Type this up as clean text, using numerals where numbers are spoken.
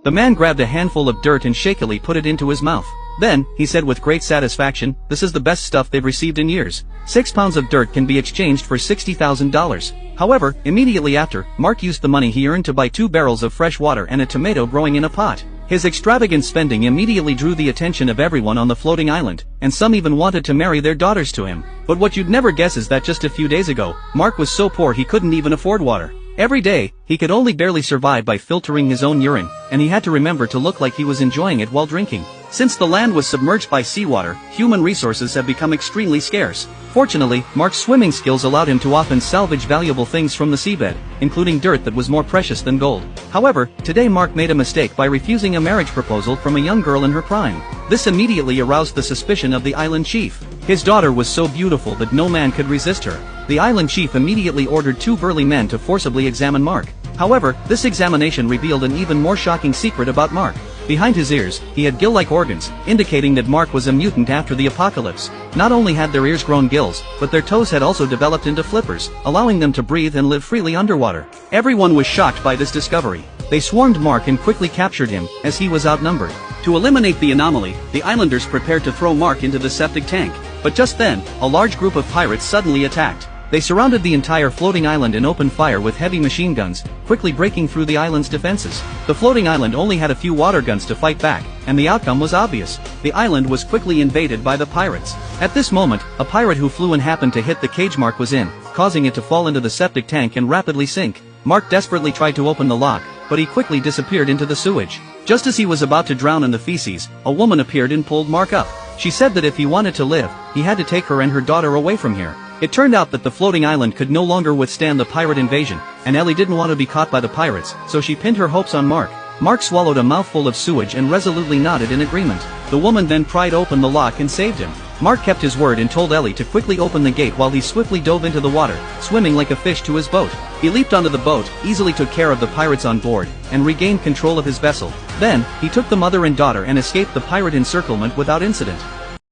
The man grabbed a handful of dirt and shakily put it into his mouth. Then, he said with great satisfaction, "This is the best stuff they've received in years. 6 pounds of dirt can be exchanged for $60,000. However, immediately after, Mark used the money he earned to buy 2 barrels of fresh water and a tomato growing in a pot. His extravagant spending immediately drew the attention of everyone on the floating island, and some even wanted to marry their daughters to him. But what you'd never guess is that just a few days ago, Mark was so poor he couldn't even afford water. Every day, he could only barely survive by filtering his own urine, and he had to remember to look like he was enjoying it while drinking. Since the land was submerged by seawater, human resources have become extremely scarce. Fortunately, Mark's swimming skills allowed him to often salvage valuable things from the seabed, including dirt that was more precious than gold. However, today Mark made a mistake by refusing a marriage proposal from a young girl in her prime. This immediately aroused the suspicion of the island chief. His daughter was so beautiful that no man could resist her. The island chief immediately ordered 2 burly men to forcibly examine Mark. However, this examination revealed an even more shocking secret about Mark. Behind his ears, he had gill-like organs, indicating that Mark was a mutant after the apocalypse. Not only had their ears grown gills, but their toes had also developed into flippers, allowing them to breathe and live freely underwater. Everyone was shocked by this discovery. They swarmed Mark and quickly captured him, as he was outnumbered. To eliminate the anomaly, the islanders prepared to throw Mark into the septic tank. But just then, a large group of pirates suddenly attacked. They surrounded the entire floating island and opened fire with heavy machine guns, quickly breaking through the island's defenses. The floating island only had a few water guns to fight back, and the outcome was obvious. The island was quickly invaded by the pirates. At this moment, a pirate who flew and happened to hit the cage Mark was in, causing it to fall into the septic tank and rapidly sink. Mark desperately tried to open the lock, but he quickly disappeared into the sewage. Just as he was about to drown in the feces, a woman appeared and pulled Mark up. She said that if he wanted to live, he had to take her and her daughter away from here. It turned out that the floating island could no longer withstand the pirate invasion, and Ellie didn't want to be caught by the pirates, so she pinned her hopes on Mark. Mark swallowed a mouthful of sewage and resolutely nodded in agreement. The woman then pried open the lock and saved him. Mark kept his word and told Ellie to quickly open the gate while he swiftly dove into the water, swimming like a fish to his boat. He leaped onto the boat, easily took care of the pirates on board, and regained control of his vessel. Then, he took the mother and daughter and escaped the pirate encirclement without incident.